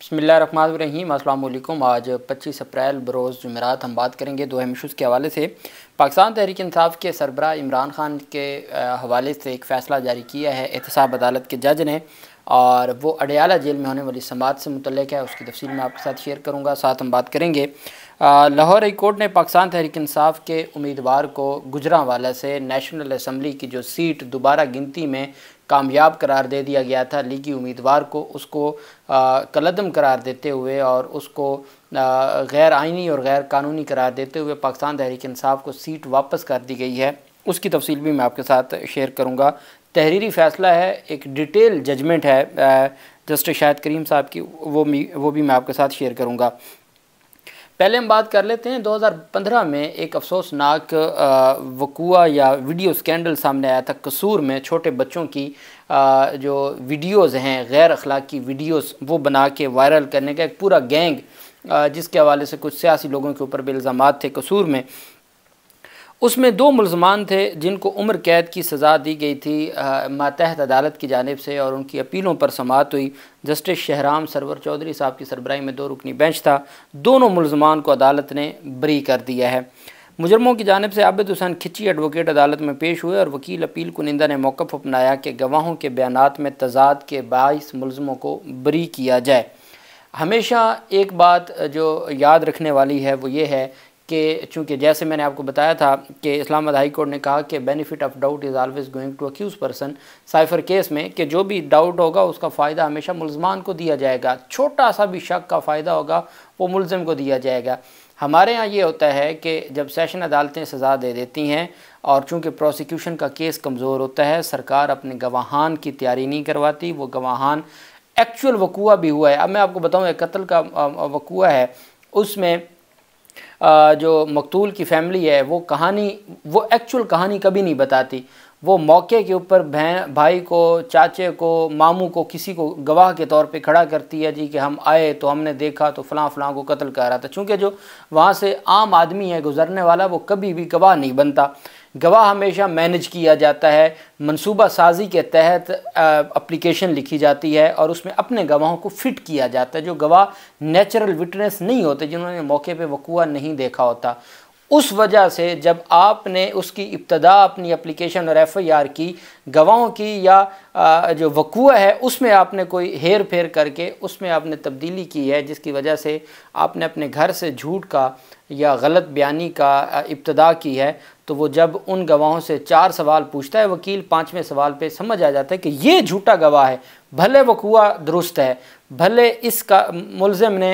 बिस्मिल्लाहिर्रहमानिर्रहीम। अस्सलाम वालेकुम। आज 25 अप्रैल बरोज़ जुमेरात हम बात करेंगे दो अहम इशूज़ के हवाले से। पाकिस्तान तहरीक इंसाफ के सरबराह इमरान खान के हवाले से एक फ़ैसला जारी किया है एहतसाब अदालत के जज ने, और वो अडयाला जेल में होने वाली समात से मुतल्लिक़ है। उसकी तफसील मैं आपके साथ शेयर करूँगा। साथ हम बात करेंगे लाहौर हाई कोर्ट ने पाकिस्तान तहरीक इंसाफ के उम्मीदवार को गुजरांवाला से नेशनल असम्बली की जो सीट दोबारा गिनती में कामयाब करार दे दिया गया था, लीगी उम्मीदवार को उसको कलअदम करार देते हुए और उसको गैर आइनी और गैर कानूनी करार देते हुए पाकिस्तान तहरीक इंसाफ को सीट वापस कर दी गई है। उसकी तफसील भी मैं आपके साथ शेयर करूँगा। तहरीरी फ़ैसला है, एक डिटेल जजमेंट है जस्टिस शाहिद करीम साहब की, वो भी मैं आपके साथ शेयर करूँगा। पहले हम बात कर लेते हैं 2015 में एक अफसोसनाक वक़ूआ या वीडियो स्कैंडल सामने आया था। कसूर में छोटे बच्चों की जो वीडियोज़ हैं, गैर अखलाकी वीडियोज़, वो बना के वायरल करने का एक पूरा गैंग, जिसके हवाले से कुछ सियासी लोगों के ऊपर भी इल्ज़ामात थे कसूर में। उसमें दो मुल्ज़मान थे जिनको उम्र कैद की सज़ा दी गई थी मातहत अदालत की जानिब से, और उनकी अपीलों पर समाअत हुई। जस्टिस शहराम सरवर चौधरी साहब की सरबराही में 2 रुकनी बेंच था। दोनों मुल्ज़मान को अदालत ने बरी कर दिया है। मुजरमों की जानिब से आबिद हुसैन खिची एडवोकेट अदालत में पेश हुए और वकील अपील कुनिंदा ने मौक़िफ़ अपनाया कि गवाहों के बयानात में तज़ाद के 22 मुल्ज़मों को बरी किया जाए। हमेशा एक बात जो याद रखने वाली है वो ये है कि चूँकि जैसे मैंने आपको बताया था कि इस्लामाबाद हाई कोर्ट ने कहा कि benefit of doubt is always going to accuse person cipher case में, कि जो भी डाउट होगा उसका फ़ायदा हमेशा मुल्ज़मान को दिया जाएगा। छोटा सा भी शक का फ़ायदा होगा वो मुल्ज़म को दिया जाएगा। हमारे यहाँ ये होता है कि जब सेशन अदालतें सज़ा दे देती हैं और चूँकि प्रोसिक्यूशन का केस कमज़ोर होता है, सरकार अपने गवाहान की तैयारी नहीं करवाती। वो गवाहान एक्चुअल वक़ूआ भी हुआ है। अब मैं आपको बताऊँ, एक कत्ल का वक़ूआ है, उसमें जो मकतूल की फैमिली है वो एक्चुअल कहानी कभी नहीं बताती। वो मौके के ऊपर भाई को, चाचे को, मामू को, किसी को गवाह के तौर पे खड़ा करती है जी कि हम आए तो हमने देखा तो फ़लाँ फ़लाँ को कत्ल कर रहा था। चूँकि जो वहाँ से आम आदमी है गुज़रने वाला, वो कभी भी गवाह नहीं बनता। गवाह हमेशा मैनेज किया जाता है, मंसूबा साजी के तहत एप्लीकेशन लिखी जाती है और उसमें अपने गवाहों को फ़िट किया जाता है। जो गवाह नेचुरल विटनेस नहीं होते, जिन्होंने मौके पे वक़ूआ नहीं देखा होता, उस वजह से जब आपने उसकी इब्तदा अपनी एप्लीकेशन और FIR की, गवाहों की या जो वक़ूआ है उसमें आपने कोई हेर फेर करके उसमें आपने तब्दीली की है, जिसकी वजह से आपने अपने घर से झूठ का या गलत बयानी का इब्तदा की है, तो वो जब उन गवाहों से 4 सवाल पूछता है वकील, 5वें सवाल पे समझ आ जाता है कि ये झूठा गवाह है। भले वक़ूआ दुरुस्त है, भले इसका मुल्ज़िम ने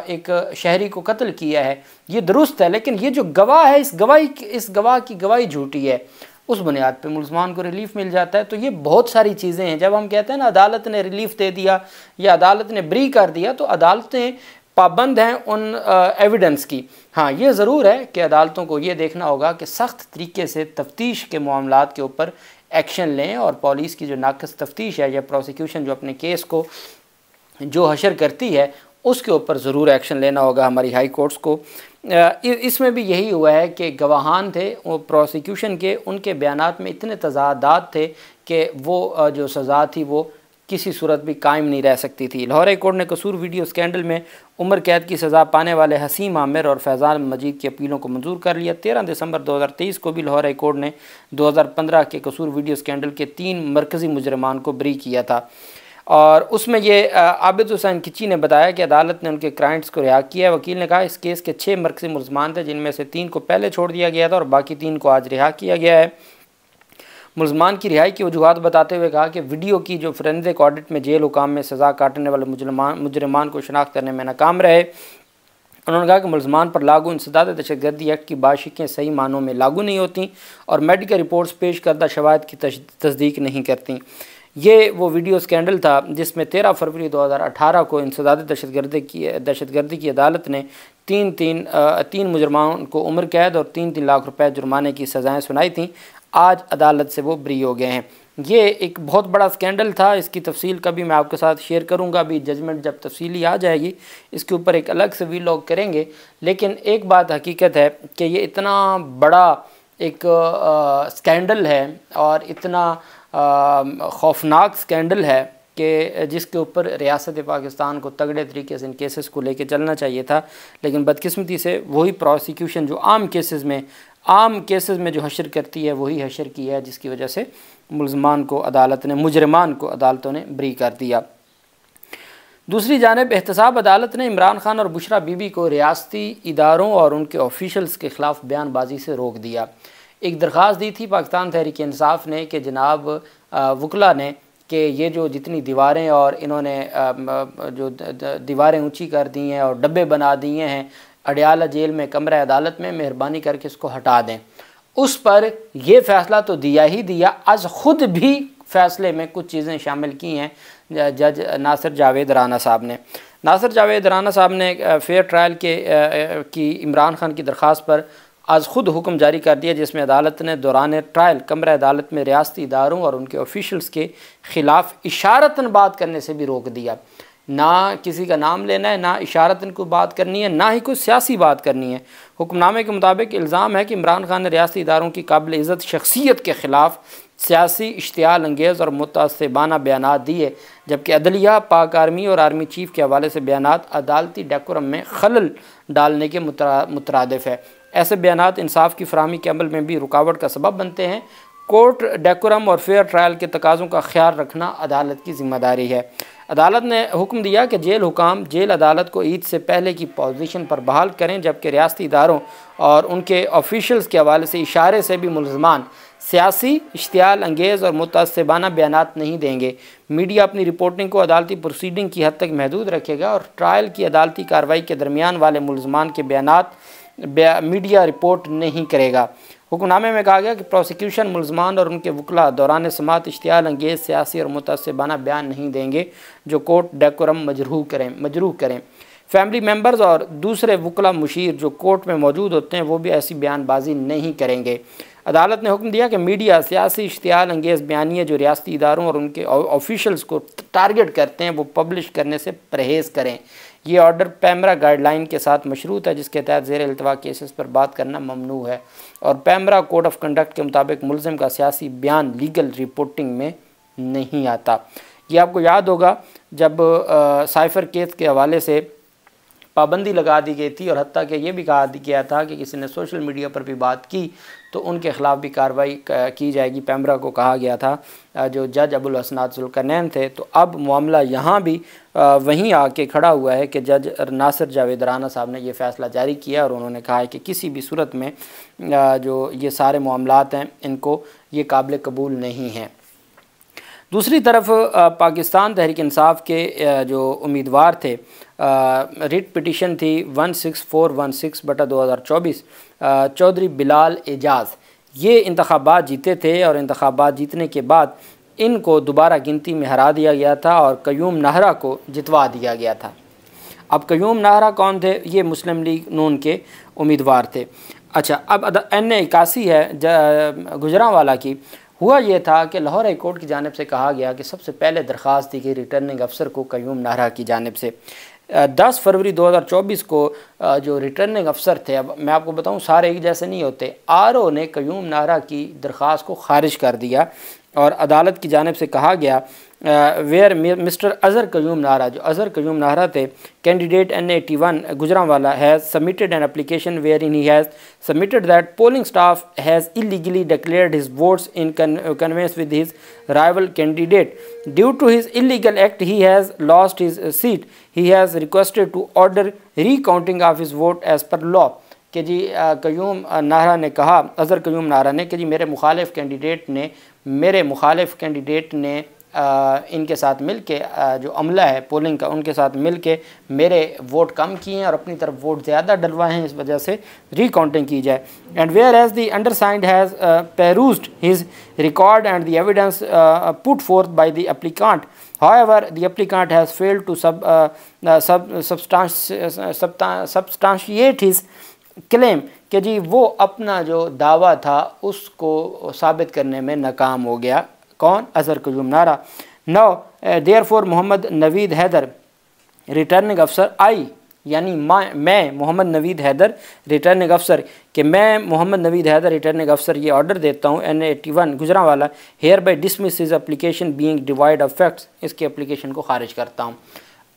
एक शहरी को कत्ल किया है, ये दुरुस्त है, लेकिन ये जो गवाह है, इस गवाह की गवाही झूठी है। उस बुनियाद पे मुल्ज़मान को रिलीफ़ मिल जाता है। तो ये बहुत सारी चीज़ें हैं। जब हम कहते हैं ना अदालत ने रिलीफ़ दे दिया या अदालत ने बरी कर दिया, तो अदालतें पाबंद हैं उन एविडेंस की। हाँ, ये ज़रूर है कि अदालतों को ये देखना होगा कि सख्त तरीके से तफ्तीश के मामलात के ऊपर एक्शन लें, और पुलिस की जो नाक़िस तफ्तीश है या प्रोसिक्यूशन जो अपने केस को जो हशर करती है उसके ऊपर ज़रूर एक्शन लेना होगा हमारी हाई कोर्ट्स को। इसमें भी यही हुआ है कि गवाहान थे वो प्रोसिक्यूशन के, उनके बयानात में इतने तज़ादात थे कि वो जो सज़ा थी वो किसी सूरत भी कायम नहीं रह सकती थी। लाहौर हाई कोर्ट ने कसूर वीडियो स्कैंडल में उम्र कैद की सज़ा पाने वाले हसीम आमिर और फैज़ान मजीद की अपीलों को मंजूर कर लिया। 13 दिसंबर 2023 को भी लाहौर हाई कोर्ट ने 2015 के कसूर वीडियो स्कैंडल के 3 मरकज़ी मुजरमान को बरी किया था, और उसमें ये आबिद हुसैन खिची ने बताया कि अदालत ने उनके क्लाइंट्स को रिहा किया है। वकील ने कहा इस केस के 6 मरकज़ी मुल्ज़मान थे, जिनमें से 3 को पहले छोड़ दिया गया था और बाकी 3 को आज रिहा किया गया है। मुल्ज़मान की रिहाई की वजूहात बताते हुए कहा कि वीडियो की जो फोरेंसिक ऑडिट में जेल हुकाम में सज़ा काटने वाले मुजरमान को शनाख्त करने में नाकाम रहे। उन्होंने कहा कि मुल्ज़मान पर लागू इंसदाद दहशतगर्दी एक्ट की बाशिकें सही मानों में लागू नहीं होती और मेडिकल रिपोर्ट्स पेश करदा शवाहिद की तस्दीक नहीं करती। ये वो वीडियो स्कैंडल था जिसमें 13 फरवरी 2018 को इंसदाद दहशतगर्दी की अदालत ने तीन मुजरमान को उम्र कैद और 3-3 लाख रुपए जुर्माने की सज़ाएँ सुनाई थीं। आज अदालत से वो बरी हो गए हैं। ये एक बहुत बड़ा स्कैंडल था। इसकी तफसील का भी मैं आपके साथ शेयर करूंगा। अभी जजमेंट जब तफसीली आ जाएगी इसके ऊपर एक अलग से वीलॉग करेंगे। लेकिन एक बात हकीकत है कि ये इतना बड़ा एक स्कैंडल है और इतना खौफनाक स्कैंडल है कि जिसके ऊपर रियासत पाकिस्तान को तगड़े तरीके से इन केसेस को लेके चलना चाहिए था, लेकिन बदकिस्मती से वही प्रोसिक्यूशन जो आम केसेस में जो हशर करती है वही हशर की है, जिसकी वजह से मुजरिमान को अदालतों ने बरी कर दिया। दूसरी जानिब एहतसाब अदालत ने इमरान खान और बुशरा बीबी को रियासती इदारों और उनके ऑफिशल्स के ख़िलाफ़ बयानबाजी से रोक दिया। एक दरख्वास्त दी थी पाकिस्तान तहरीक इंसाफ ने कि जनाब वकला ने कि ये जो जितनी दीवारें और इन्होंने जो दीवारें ऊंची कर दी हैं और डब्बे बना दिए हैं अडयाला जेल में कमरा अदालत में, मेहरबानी करके इसको हटा दें। उस पर यह फ़ैसला तो दिया ही दिया, आज ख़ुद भी फ़ैसले में कुछ चीज़ें शामिल की हैं जज नासिर जावेद राना साहब ने। नासिर जावेद राना साहब ने फेयर ट्रायल की इमरान खान की दरख्वास्त पर आज ख़ुद हुक्म जारी कर दिया, जिसमें अदालत ने दौरान ट्रायल कमरा अदालत में रियासती इदारों और उनके ऑफिशल्स के ख़िलाफ़ इशारतन बात करने से भी रोक दिया। ना किसी का नाम लेना है, ना इशारतन को बात करनी है, ना ही कोई सियासी बात करनी है। हुक्मनामे के मुताबिक इल्ज़ाम है कि इमरान खान ने रियासती इदारों की काबिल इज़्ज़त शख्सियत के ख़िलाफ़ सियासी इश्तियाल अंगेज़ और मुतासिबाना बयानात दिए, जबकि अदलिया, पाक आर्मी और आर्मी चीफ़ के हवाले से बयानात अदालती डेकोरम में खलल डालने के मुतरादिफ है। ऐसे बयानात इंसाफ की फराहमी के अमल में भी रुकावट का सबब बनते हैं। कोर्ट डेकोरम और फेयर ट्रायल के तकाज़ों का ख्याल रखना अदालत की ज़िम्मेदारी है। अदालत ने हुक्म दिया कि जेल हुकाम जेल अदालत को ईद से पहले की पोजीशन पर बहाल करें, जबकि रियासती इदारों और उनके ऑफिशल्स के हवाले से इशारे से भी मुलज़मान सियासी इश्तियाल अंगेज़ और मुतासिबाना बयानात नहीं देंगे। मीडिया अपनी रिपोर्टिंग को अदालती प्रोसीडिंग की हद तक महदूद रखेगा और ट्रायल की अदालती कार्रवाई के दरमियान वाले मुलज़मान के बयानात मीडिया रिपोर्ट नहीं करेगा। हुक्मनामे में कहा गया कि प्रोसिक्यूशन मुलज़मान और उनके वकला दौरान समात इश्तियाल अंगेज़ सियासी और मुतासिबाना बयान नहीं देंगे जो कोर्ट डेकोरम मजरूह करें। फैमिली मेम्बर्स और दूसरे वकला मुशीर जो कोर्ट में मौजूद होते हैं वो भी ऐसी बयानबाजी नहीं करेंगे। अदालत ने हुक्म दिया कि मीडिया सियासी इश्तियाल अंगेज़ बयानिए जो रियासती इदारों और उनके ऑफिशल्स को टारगेट करते हैं वो पब्लिश करने से परहेज़ करें। ये ऑर्डर पैमरा गाइडलाइन के साथ मशरूत है, जिसके तहत ज़ेर इल्तवा केसेस पर बात करना ममनू है और पैमरा कोड ऑफ कंडक्ट के मुताबिक मुलज़िम का सियासी बयान लीगल रिपोर्टिंग में नहीं आता। ये आपको याद होगा जब साइफ़र केस के हवाले से पाबंदी लगा दी गई थी और हत्ता कि ये भी कहा गया था कि किसी ने सोशल मीडिया पर भी बात की तो उनके ख़िलाफ़ भी कार्रवाई की जाएगी। पैमरा को कहा गया था, जो जज अबुल हसनात ज़ुल्करनैन थे। तो अब मामला यहाँ भी वहीं आके खड़ा हुआ है कि जज नासिर जावेद राना साहब ने ये फ़ैसला जारी किया और उन्होंने कहा है कि किसी भी सूरत में जो ये सारे मामलात हैं इनको ये काबिल कबूल नहीं हैं। दूसरी तरफ पाकिस्तान तहरीक इंसाफ के जो उम्मीदवार थे, रिट पिटिशन थी 16416/2024, चौधरी बिलाल एजाज़ ये इंतखाबात जीते थे और इंतखाबात जीतने के बाद इनको दोबारा गिनती में हरा दिया गया था और कयूम नाहरा को जितवा दिया गया था। अब कयूम नाहरा कौन थे? ये मुस्लिम लीग नून के उम्मीदवार थे। अच्छा, अब NA81 है गुजरांवाला की। हुआ ये था कि लाहौर हाई कोर्ट की जानिब से कहा गया कि सबसे पहले दरख्वास्त दी गई रिटर्निंग अफसर को कयूम नाहरा की जानिब से। 10 फरवरी 2024 को जो रिटर्निंग अफसर थे, अब मैं आपको बताऊं सारे एक जैसे नहीं होते, RO ने कयूम नाहरा की दरख्वास्त को खारिज कर दिया और अदालत की जानिब से कहा गया वेयर मिस्टर अज़हर कयूम नाहरा, जो अज़हर कयूम नाहरा थे, candidate NA81 Gujranwala has submitted an application where in he has submitted that polling staff has illegally declared his votes in connivance with his rival candidate due to his illegal act he has lost his seat he has requested to order recounting of his vote as per law. कि जी कयूम नाहरा ने कहा, अज़हर कयूम नाहरा ने कि जी मेरे मुखालिफ candidate ने इनके साथ मिल के जो अमला है पोलिंग का उनके साथ मिल के मेरे वोट कम किए हैं और अपनी तरफ वोट ज़्यादा डलवाए हैं, इस वजह से रिकाउंटिंग की जाए। And whereas the undersigned has perused his record and the evidence put forth by the applicant, however the applicant has failed to substantiate his claim कि जी वो अपना जो दावा था उसको साबित करने में नाकाम हो गया। कौन? Azhar Qayyum Nahra. Now therefore Mohammad Naveed Haider returning अफसर आई यानी मैं मोहम्मद नवीद हैदर रिटर्निंग अफसर कि मैं मोहम्मद नवीद हैदर रिटर्निंग अफसर ये ऑर्डर देता हूँ NA81 Gujranwala hereby dismiss is application being devoid of facts, इसकी एप्लीकेशन को खारिज करता हूँ।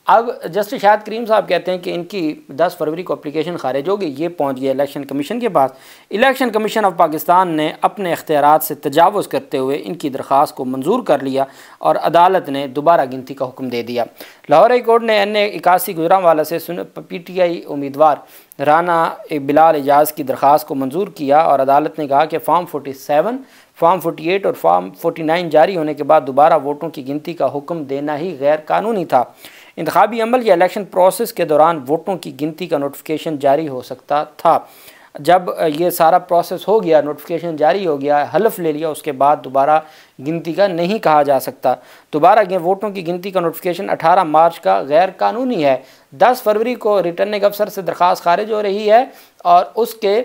अब जस्टिस शाहिद करीम साहब कहते हैं कि इनकी 10 फरवरी को एप्लीकेशन खारिज होगी, ये पहुंच गया इलेक्शन कमीशन के पास। इलेक्शन कमीशन ऑफ पाकिस्तान ने अपने इख्तियारात से तजावुज़ करते हुए इनकी दरख्वास्त को मंजूर कर लिया और अदालत ने दोबारा गिनती का हुक्म दे दिया। लाहौर हाई कोर्ट ने NA81 गुजरांवाला से PTI उम्मीदवार राना बिलाल एजाज़ की दरख्वास्त को मंजूर किया और अदालत ने कहा कि फॉर्म 47, फॉर्म 48 और फॉर्म 49 जारी होने के बाद दोबारा वोटों की गिनती का हुक्म देना ही गैर कानूनी था। इंतखाबी अमल या इलेक्शन प्रोसेस के दौरान वोटों की गिनती का नोटिफिकेशन जारी हो सकता था। जब ये सारा प्रोसेस हो गया, नोटिफिकेशन जारी हो गया, हलफ ले लिया, उसके बाद दोबारा गिनती का नहीं कहा जा सकता। दोबारा वोटों की गिनती का नोटिफिकेशन 18 मार्च का गैर कानूनी है। 10 फरवरी को रिटर्निंग अफसर से दरख्वास्त खारिज हो रही है और उसके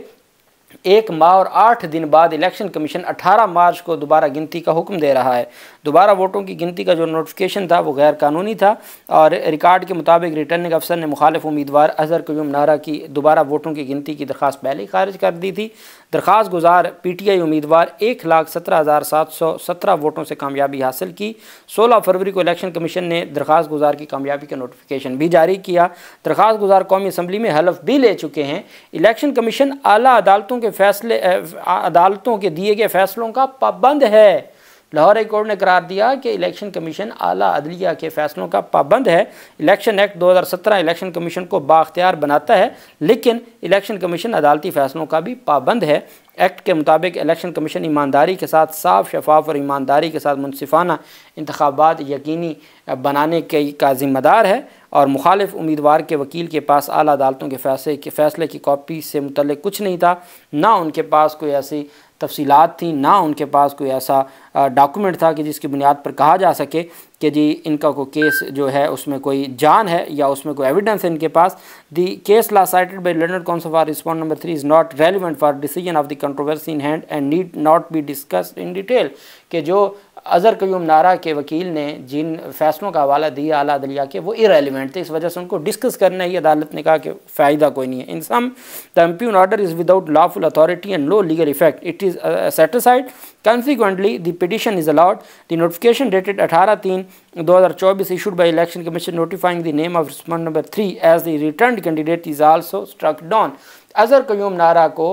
1 माह और 8 दिन बाद इलेक्शन कमीशन 18 मार्च को दोबारा गिनती का हुक्म दे रहा है। दोबारा वोटों की गिनती का जो नोटिफिकेशन था वो गैर कानूनी था और रिकॉर्ड के मुताबिक रिटर्निंग अफसर ने मुखालिफ उम्मीदवार अजहर क़य्यूम नारा की दोबारा वोटों की गिनती की दरख्वास्त पहले ही खारिज कर दी थी। दरख्वास्त गुजार PTI उम्मीदवार 1,17,717 वोटों से कामयाबी हासिल की। 16 फरवरी को इलेक्शन कमीशन ने दरख्वास्त गुजार की कामयाबी का नोटिफिकेशन भी जारी किया। दरख्वास्त गुजार कौमी असम्बली में हलफ भी ले चुके हैं। इलेक्शन कमीशन आला अदालतों के फैसले अदालतों के दिए गए फैसलों का पाबंद है। लाहौर हाई कोर्ट ने करार दिया कि इलेक्शन कमीशन आला अदलिया के फैसलों का पाबंद है। इलेक्शन एक्ट 2017 इलेक्शन कमीशन को बाख्तियार बनाता है, लेकिन इलेक्शन कमीशन अदालती फैसलों का भी पाबंद है। एक्ट के मुताबिक इलेक्शन कमीशन ईमानदारी के साथ साफ, शफाफ और ईमानदारी के साथ मुनसिफाना इंतखाबात यकीनी बनाने का ज़िम्मेदार है और मुखालिफ उम्मीदवार के वकील के पास आला अदालतों के फैसले की कॉपी से मुतल्लिक कुछ नहीं था। ना उनके पास कोई ऐसी तफसीलात थी, ना उनके पास कोई ऐसा डॉक्यूमेंट था कि जिसकी बुनियाद पर कहा जा सके कि जी इनका कोई केस जो है उसमें कोई जान है या उसमें कोई एविडेंस है इनके पास। The case law cited by London council for respond number 3 is not relevant for decision of the controversy in hand and need not be discussed in detail. कि जो अजहर क़य्यूम नारा के वकील ने जिन फैसलों का हवाला दिया आला अदलिया के, वो इरेलीवेंट थे, इस वजह से उनको डिस्कस करना ही अदालत ने कहा कि फ़ायदा कोई नहीं है। In sum the impugned order is without lawful authority and no legal effect, it is satisfied, consequently the petition is allowed. The notification dated 18/3/2024 issued by election commission notifying the name of respondent number 3 as the returned candidate is also struck down. Azhar Qayyum नारा को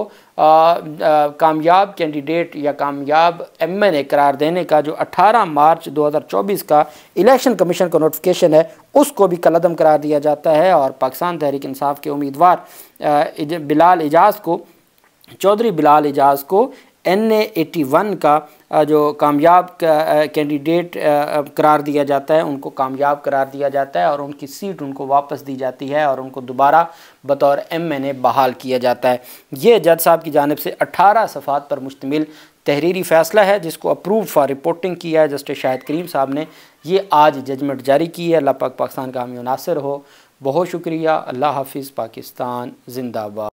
कामयाब candidate या कामयाब MNA करार देने का जो 18 मार्च 2024 का इलेक्शन कमीशन का नोटिफिकेशन है उसको भी कलअदम करार दिया जाता है और पाकिस्तान तहरीक इंसाफ के उम्मीदवार बिलाल एजाज़ को, चौधरी बिलाल एजाज़ को NA81 का जो कामयाब कैंडिडेट करार दिया जाता है, उनको कामयाब करार दिया जाता है और उनकी सीट उनको वापस दी जाती है और उनको दोबारा बतौर MNA बहाल किया जाता है। ये जज साहब की जानिब से 18 सफ़ात पर मुश्तमिल तहरीरी फ़ैसला है जिसको अप्रूव फॉर रिपोर्टिंग किया है जस्टिस शाहिद करीम साहब ने। ये आज जजमेंट जारी की है। अल्लाह पाक पाकिस्तान का हामी नासिर हो। बहुत शुक्रिया। अल्लाह हाफिज़। पाकिस्तान जिंदाबाद।